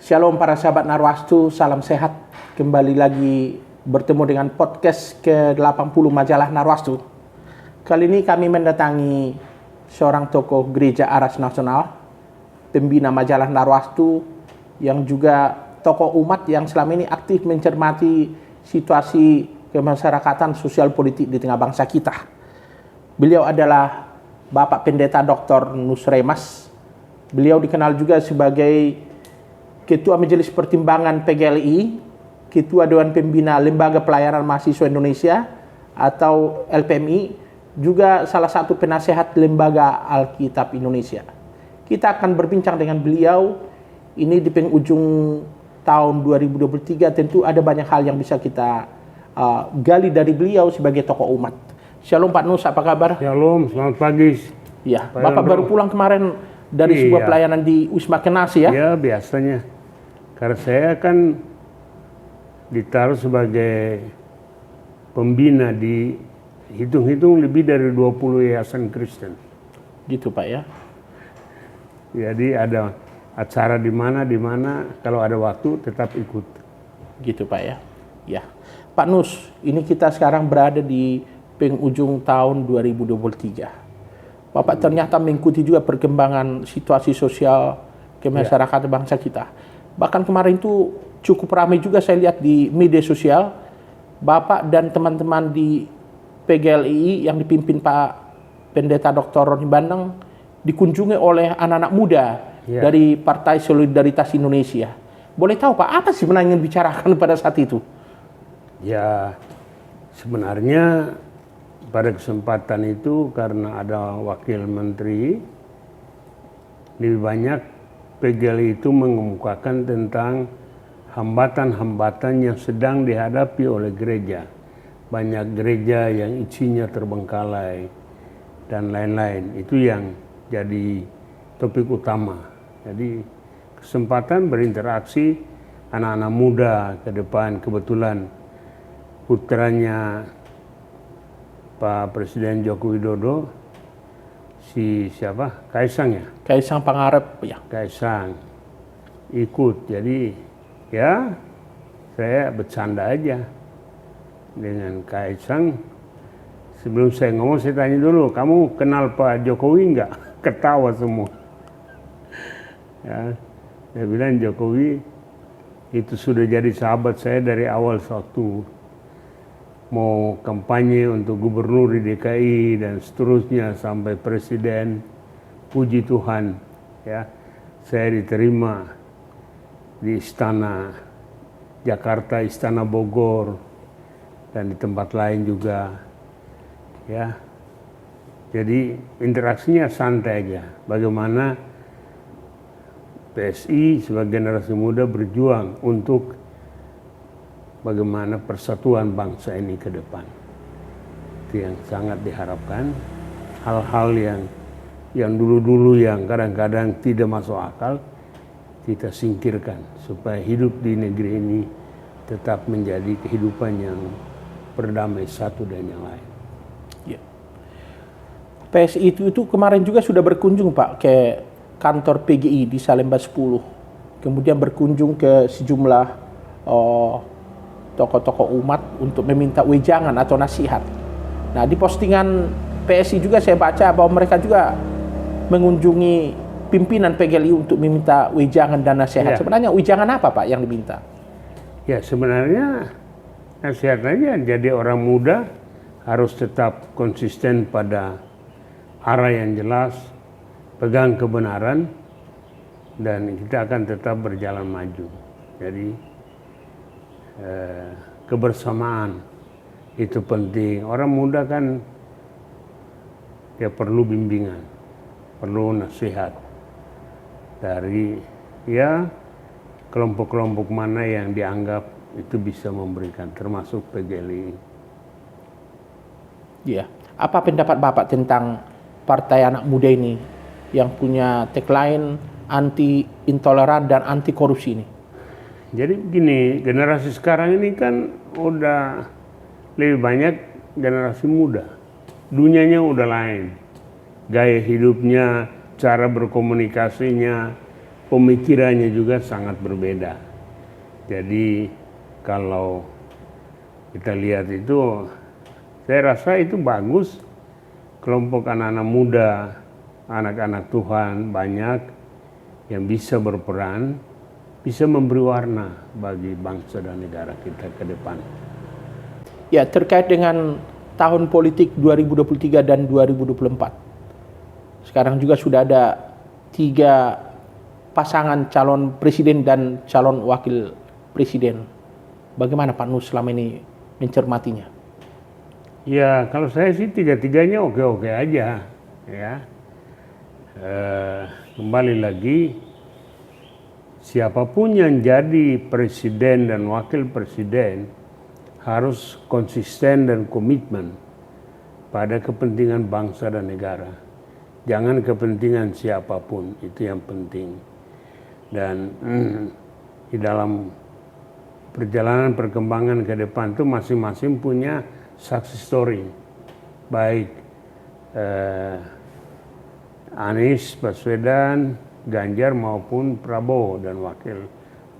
Shalom para sahabat Narwastu, salam sehat. Kembali lagi bertemu dengan podcast ke-80 majalah Narwastu. Kali ini kami mendatangi seorang tokoh gereja Aras Nasional, pembina majalah Narwastu, yang juga tokoh umat yang selama ini aktif mencermati situasi kemasyarakatan sosial politik di tengah bangsa kita. Beliau adalah Bapak Pendeta Dr. Nusremas. Beliau dikenal juga sebagai Ketua Majelis Pertimbangan PGLI, Ketua Dewan Pembina Lembaga Pelayanan Mahasiswa Indonesia atau LPMI, juga salah satu penasehat Lembaga Alkitab Indonesia. Kita akan berbincang dengan beliau. Ini di penghujung tahun 2023, tentu ada banyak hal yang bisa kita gali dari beliau sebagai tokoh umat. Shalom Pak Nus, apa kabar? Shalom, selamat pagi. Ya, Bapak baru pulang kemarin dari sebuah pelayanan di Wisma Kenasi ya? Ya, biasanya. Karena saya kan ditaruh sebagai pembina di hitung-hitung lebih dari 20 yayasan Kristen. Gitu Pak ya? Jadi ada acara di mana, kalau ada waktu tetap ikut. Gitu Pak ya? Ya. Pak Nus, ini kita sekarang berada di penghujung tahun 2023. Bapak ternyata mengikuti juga perkembangan situasi sosial kemasyarakatan bangsa kita. Bahkan kemarin itu cukup ramai juga saya lihat di media sosial, Bapak dan teman-teman di PGLI yang dipimpin Pak Pendeta Dr. Roni Bandeng dikunjungi oleh anak-anak muda dari Partai Solidaritas Indonesia. Boleh tahu Pak, apa sih sebenarnya yang dibicarakan pada saat itu? Ya, sebenarnya pada kesempatan itu karena ada wakil menteri, lebih banyak PGLI itu mengemukakan tentang hambatan-hambatan yang sedang dihadapi oleh gereja. Banyak gereja yang isinya terbengkalai dan lain-lain. Itu yang jadi topik utama. Jadi kesempatan berinteraksi anak-anak muda ke depan. Kebetulan putranya Pak Presiden Joko Widodo, Kaisang ya? Kaisang Pangarep ya. Kaisang ikut, jadi ya saya bercanda aja dengan Kaisang. Sebelum saya ngomong saya tanya dulu, kamu kenal Pak Jokowi enggak? Ketawa semua. Ya, saya bilang Jokowi itu sudah jadi sahabat saya dari awal waktu mau kampanye untuk gubernur di DKI dan seterusnya sampai presiden. Puji Tuhan ya, saya diterima di Istana Jakarta, Istana Bogor, dan di tempat lain juga ya. Jadi interaksinya santai aja. Bagaimana PSI sebagai generasi muda berjuang untuk bagaimana persatuan bangsa ini ke depan. Itu yang sangat diharapkan. Hal-hal yang dulu-dulu yang kadang-kadang tidak masuk akal, kita singkirkan supaya hidup di negeri ini tetap menjadi kehidupan yang berdamai satu dan yang lain. Ya. PSI itu kemarin juga sudah berkunjung Pak ke kantor PGI di Salemba 10. Kemudian berkunjung ke sejumlah tokoh-tokoh umat untuk meminta wejangan atau nasihat. Nah, di postingan PSI juga saya baca bahwa mereka juga mengunjungi pimpinan PGLI untuk meminta wejangan dan nasihat. Sebenarnya wejangan apa Pak yang diminta? Ya, sebenarnya nasihatnya jadi orang muda harus tetap konsisten pada arah yang jelas, pegang kebenaran, dan kita akan tetap berjalan maju. Jadi kebersamaan itu penting. Orang muda kan dia perlu bimbingan, perlu nasihat dari kelompok-kelompok mana yang dianggap itu bisa memberikan, termasuk PGLI. Iya. Apa pendapat Bapak tentang partai anak muda ini yang punya tagline anti intoleran dan anti korupsi ini? Jadi begini, generasi sekarang ini kan udah lebih banyak generasi muda. Dunianya udah lain. Gaya hidupnya, cara berkomunikasinya, pemikirannya juga sangat berbeda. Jadi kalau kita lihat itu, saya rasa itu bagus. Kelompok anak-anak muda, anak-anak Tuhan banyak yang bisa berperan, bisa memberi warna bagi bangsa dan negara kita ke depan. Ya, terkait dengan tahun politik 2023 dan 2024. Sekarang juga sudah ada 3 pasangan calon presiden dan calon wakil presiden. Bagaimana Pak Nus selama ini mencermatinya? Ya, kalau saya sih 3-3-nya oke-oke aja, ya. Kembali lagi, siapapun yang jadi presiden dan wakil presiden harus konsisten dan komitmen pada kepentingan bangsa dan negara. Jangan kepentingan siapapun, itu yang penting. Dan di dalam perjalanan perkembangan ke depan itu masing-masing punya success story. Baik Anies Baswedan, Ganjar maupun Prabowo dan wakil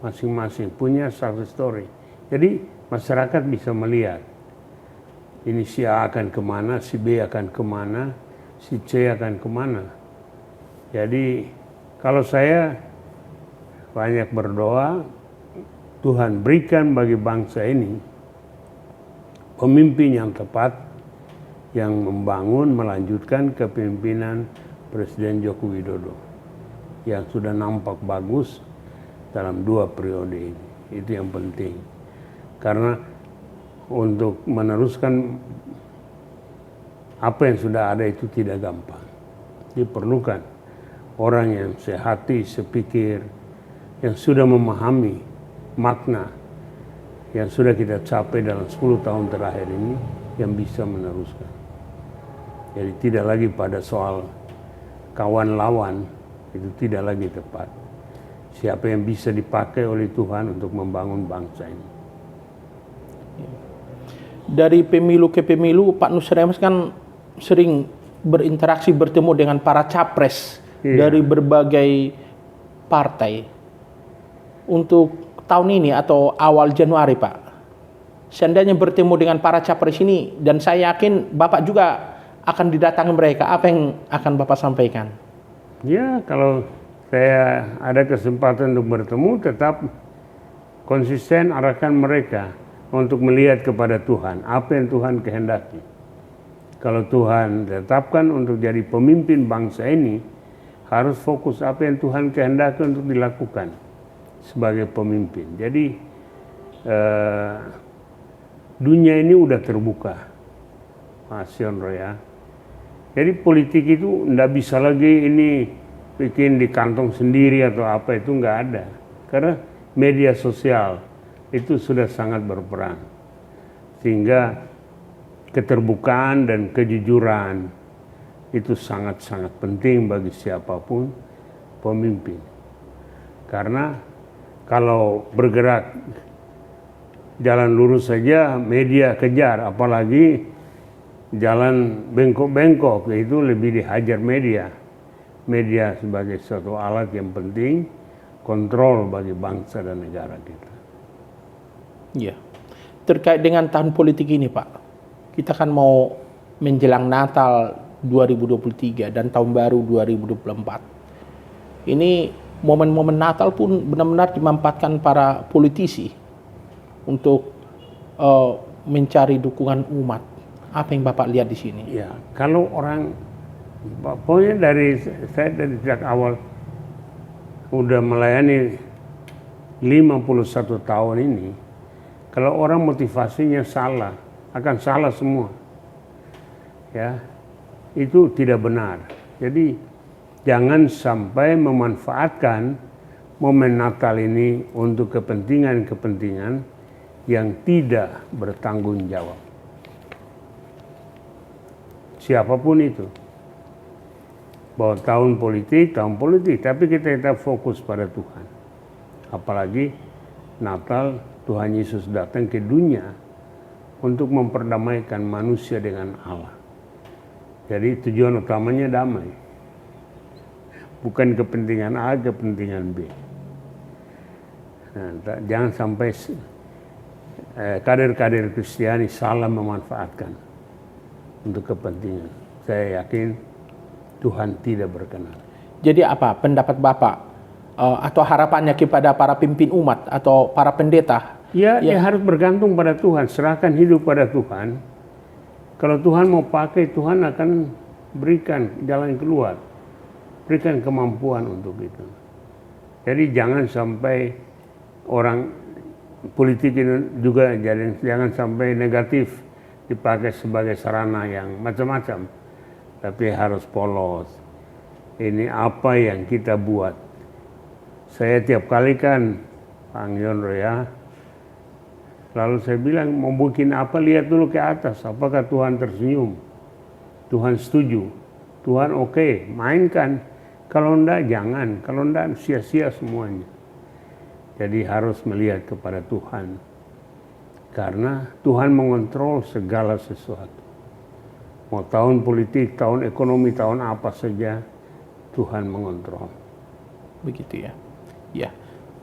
masing-masing punya success story. Jadi masyarakat bisa melihat ini si A akan kemana, si B akan kemana, si C akan kemana. Jadi kalau saya banyak berdoa, Tuhan berikan bagi bangsa ini pemimpin yang tepat, yang membangun, melanjutkan kepemimpinan Presiden Joko Widodo yang sudah nampak bagus dalam 2 periode ini. Itu yang penting. Karena untuk meneruskan apa yang sudah ada itu tidak gampang. Diperlukan orang yang sehati, sepikir, yang sudah memahami makna yang sudah kita capai dalam 10 tahun terakhir ini, yang bisa meneruskan. Jadi tidak lagi pada soal kawan lawan, itu tidak lagi tepat. Siapa yang bisa dipakai oleh Tuhan untuk membangun bangsa ini. Dari pemilu ke pemilu, Pak Nus Remas kan sering berinteraksi, bertemu dengan para capres dari berbagai partai. Untuk tahun ini atau awal Januari, Pak, seandainya bertemu dengan para capres ini, dan saya yakin Bapak juga akan didatangi mereka, apa yang akan Bapak sampaikan? Ya, kalau saya ada kesempatan untuk bertemu, tetap konsisten arahkan mereka untuk melihat kepada Tuhan, apa yang Tuhan kehendaki. Kalau Tuhan tetapkan untuk jadi pemimpin bangsa ini, harus fokus apa yang Tuhan kehendaki untuk dilakukan sebagai pemimpin. Jadi dunia ini udah terbuka, Mas Yonro ya. Jadi politik itu nggak bisa lagi ini bikin di kantong sendiri atau apa, itu nggak ada. Karena media sosial itu sudah sangat berperan. Sehingga keterbukaan dan kejujuran itu sangat-sangat penting bagi siapapun pemimpin. Karena kalau bergerak jalan lurus saja media kejar, apalagi jalan bengkok-bengkok, itu lebih dihajar media. Media sebagai suatu alat yang penting, kontrol bagi bangsa dan negara kita. Iya. Terkait dengan tahun politik ini, Pak, kita kan mau menjelang Natal 2023 dan tahun baru 2024. Ini momen-momen Natal pun benar-benar dimanfaatkan para politisi untuk mencari dukungan umat. Apa yang Bapak lihat di sini? Ya, kalau orang, pokoknya saya dari sejak awal udah melayani 51 tahun ini, kalau orang motivasinya salah, akan salah semua. Ya, itu tidak benar. Jadi jangan sampai memanfaatkan momen Natal ini untuk kepentingan-kepentingan yang tidak bertanggung jawab. Siapapun itu. Bahwa tahun politik, tapi kita tetap fokus pada Tuhan. Apalagi Natal, Tuhan Yesus datang ke dunia untuk memperdamaikan manusia dengan Allah. Jadi tujuan utamanya damai. bukan kepentingan A, kepentingan B. Nah, jangan sampai kader-kader Kristiani salah memanfaatkan untuk kepentingan. Saya yakin Tuhan tidak berkenan. Jadi apa pendapat Bapak atau harapannya kepada para pimpin umat atau para pendeta? Ya, dia harus bergantung pada Tuhan, serahkan hidup pada Tuhan. Kalau Tuhan mau pakai, Tuhan akan berikan jalan keluar, berikan kemampuan untuk itu. Jadi jangan sampai orang politik ini juga jangan sampai negatif dipakai sebagai sarana yang macam-macam, tapi harus polos. Ini apa yang kita buat. Saya tiap kali kan Panggil ya, lalu saya bilang mau bikin apa, lihat dulu ke atas, apakah Tuhan tersenyum, Tuhan setuju, Tuhan oke, mainkan. Kalau enggak jangan, kalau enggak sia-sia semuanya. Jadi harus melihat kepada Tuhan, karena Tuhan mengontrol segala sesuatu. Mau tahun politik, tahun ekonomi, tahun apa saja, Tuhan mengontrol. Begitu ya. Ya.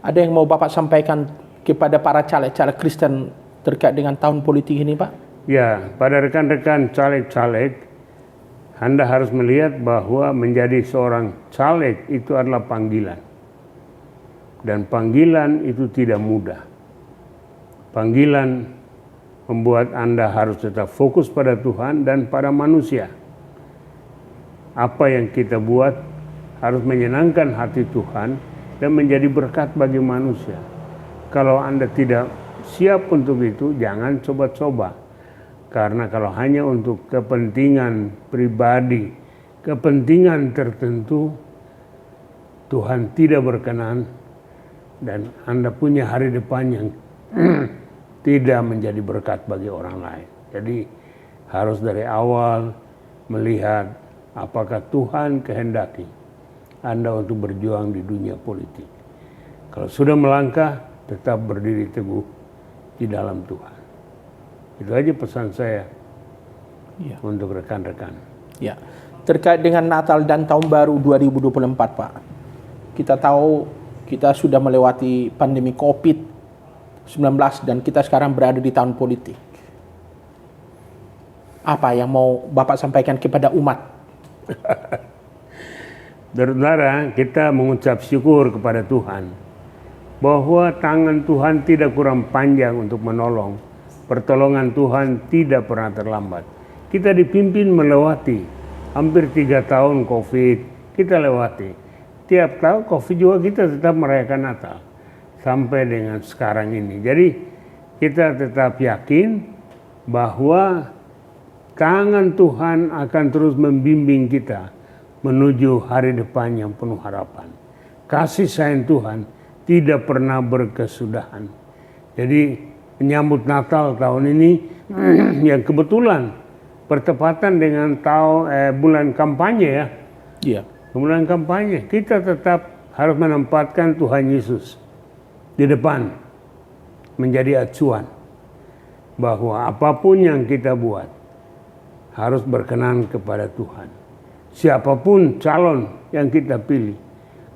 Ada yang mau Bapak sampaikan kepada para caleg-caleg Kristen terkait dengan tahun politik ini, Pak? Ya, pada rekan-rekan caleg-caleg, Anda harus melihat bahwa menjadi seorang caleg itu adalah panggilan. Dan panggilan itu tidak mudah. Panggilan membuat Anda harus tetap fokus pada Tuhan dan pada manusia. Apa yang kita buat harus menyenangkan hati Tuhan dan menjadi berkat bagi manusia. Kalau Anda tidak siap untuk itu, jangan coba-coba. Karena kalau hanya untuk kepentingan pribadi, kepentingan tertentu, Tuhan tidak berkenan dan Anda punya hari depan yang tidak menjadi berkat bagi orang lain. Jadi harus dari awal melihat apakah Tuhan kehendaki Anda untuk berjuang di dunia politik. Kalau sudah melangkah, tetap berdiri teguh di dalam Tuhan. Itu aja pesan saya untuk rekan-rekan. Ya, terkait dengan Natal dan Tahun Baru 2024, Pak. Kita tahu kita sudah melewati pandemi COVID-19 dan kita sekarang berada di tahun politik. Apa yang mau Bapak sampaikan kepada umat? Saudara, kita mengucap syukur kepada Tuhan bahwa tangan Tuhan tidak kurang panjang untuk menolong. Pertolongan Tuhan tidak pernah terlambat. Kita dipimpin melewati hampir 3 tahun COVID, kita lewati. Tiap tahun COVID juga kita tetap merayakan Natal sampai dengan sekarang ini. Jadi kita tetap yakin bahwa tangan Tuhan akan terus membimbing kita menuju hari depan yang penuh harapan. Kasih sayang Tuhan tidak pernah berkesudahan. Jadi menyambut Natal tahun ini yang kebetulan bertepatan dengan bulan kampanye ya. Iya. Bulan kampanye, kita tetap harus menempatkan Tuhan Yesus di depan menjadi acuan bahwa apapun yang kita buat harus berkenan kepada Tuhan. Siapapun calon yang kita pilih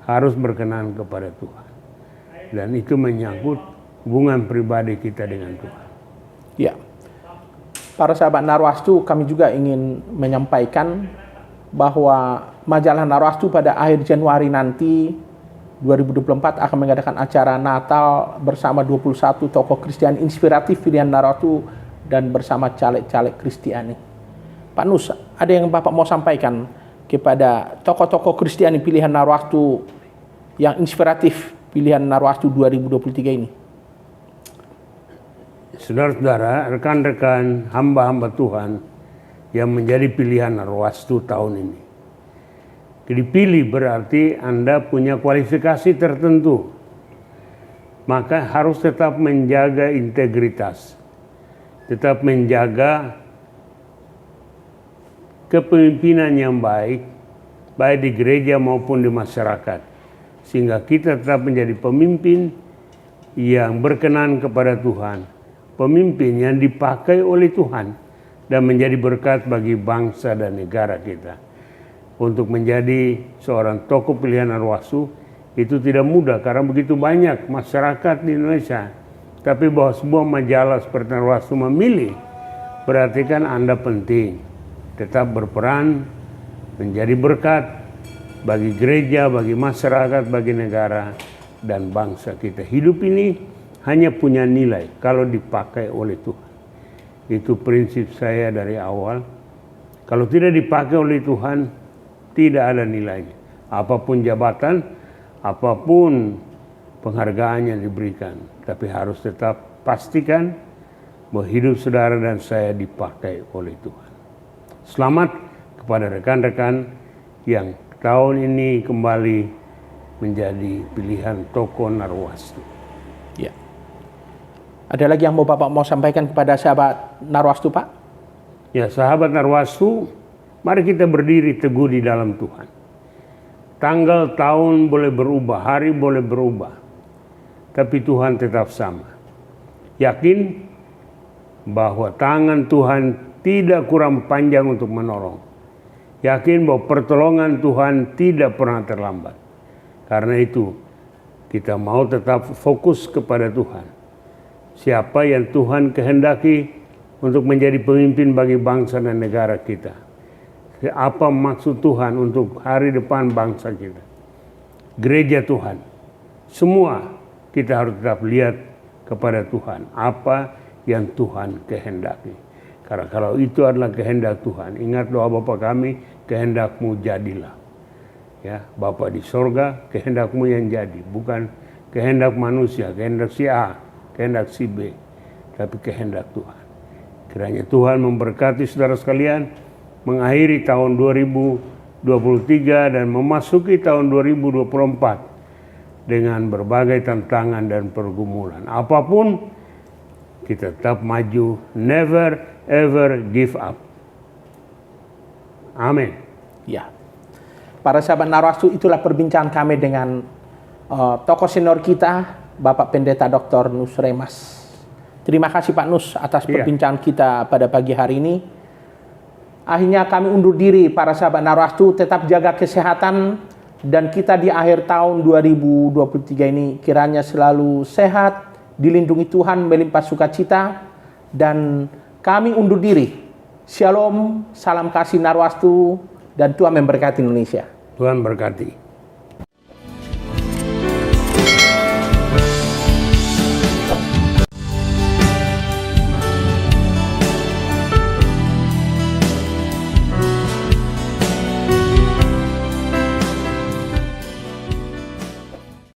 harus berkenan kepada Tuhan. Dan itu menyangkut hubungan pribadi kita dengan Tuhan. Ya. Para sahabat Narwastu, kami juga ingin menyampaikan bahwa majalah Narwastu pada akhir Januari nanti 2024 akan mengadakan acara Natal bersama 21 tokoh Kristiani inspiratif pilihan Narwastu dan bersama caleg-caleg Kristiani. Pak Nus, ada yang Bapak mau sampaikan kepada tokoh-tokoh Kristiani pilihan Narwastu yang inspiratif pilihan Narwastu 2023 ini? Saudara-saudara, rekan-rekan hamba-hamba Tuhan yang menjadi pilihan Narwastu tahun ini. Dipilih berarti Anda punya kualifikasi tertentu. Maka harus tetap menjaga integritas. Tetap menjaga kepemimpinan yang baik di gereja maupun di masyarakat. Sehingga kita tetap menjadi pemimpin yang berkenan kepada Tuhan. Pemimpin yang dipakai oleh Tuhan dan menjadi berkat bagi bangsa dan negara kita. untuk menjadi seorang tokoh pilihan Narwastu itu tidak mudah karena begitu banyak masyarakat di Indonesia. Tapi bahwa sebuah majalah seperti Narwastu memilih, berarti kan Anda penting tetap berperan menjadi berkat bagi gereja, bagi masyarakat, bagi negara dan bangsa kita. Hidup ini hanya punya nilai kalau dipakai oleh Tuhan. Itu prinsip saya dari awal. Kalau tidak dipakai oleh Tuhan, tidak ada nilainya. Apapun jabatan, apapun penghargaan yang diberikan, tapi harus tetap pastikan bahwa hidup saudara dan saya dipakai oleh Tuhan. Selamat kepada rekan-rekan yang tahun ini kembali menjadi pilihan tokoh Narwastu. Ya. Ada lagi yang Bapak mau sampaikan kepada sahabat Narwastu, Pak? Ya, sahabat Narwastu, mari kita berdiri teguh di dalam Tuhan. Tanggal, tahun boleh berubah, hari boleh berubah, tapi Tuhan tetap sama. Yakin bahwa tangan Tuhan tidak kurang panjang untuk menolong. Yakin bahwa pertolongan Tuhan tidak pernah terlambat. Karena itu, kita mau tetap fokus kepada Tuhan. Siapa yang Tuhan kehendaki untuk menjadi pemimpin bagi bangsa dan negara kita. Apa maksud Tuhan untuk hari depan bangsa kita. Gereja Tuhan. Semua kita harus tetap lihat kepada Tuhan. Apa yang Tuhan kehendaki. Karena kalau itu adalah kehendak Tuhan. Ingat doa Bapa kami, kehendakmu jadilah. Ya, Bapa di sorga, kehendakmu yang jadi. Bukan kehendak manusia, kehendak si A, kehendak si B. Tapi kehendak Tuhan. Kiranya Tuhan memberkati saudara sekalian, mengakhiri tahun 2023 dan memasuki tahun 2024 dengan berbagai tantangan dan pergumulan. Apapun, kita tetap maju, never ever give up. Amin. Ya. Para sahabat Narwastu, itulah perbincangan kami dengan tokoh senior kita, Bapak Pendeta Dr. Nus Remas. Terima kasih Pak Nus atas perbincangan kita pada pagi hari ini. Akhirnya kami undur diri para sahabat Narwastu, tetap jaga kesehatan dan kita di akhir tahun 2023 ini kiranya selalu sehat, dilindungi Tuhan, melimpah sukacita, dan kami undur diri. Shalom, salam kasih Narwastu, dan Tuhan memberkati Indonesia. Tuhan berkati.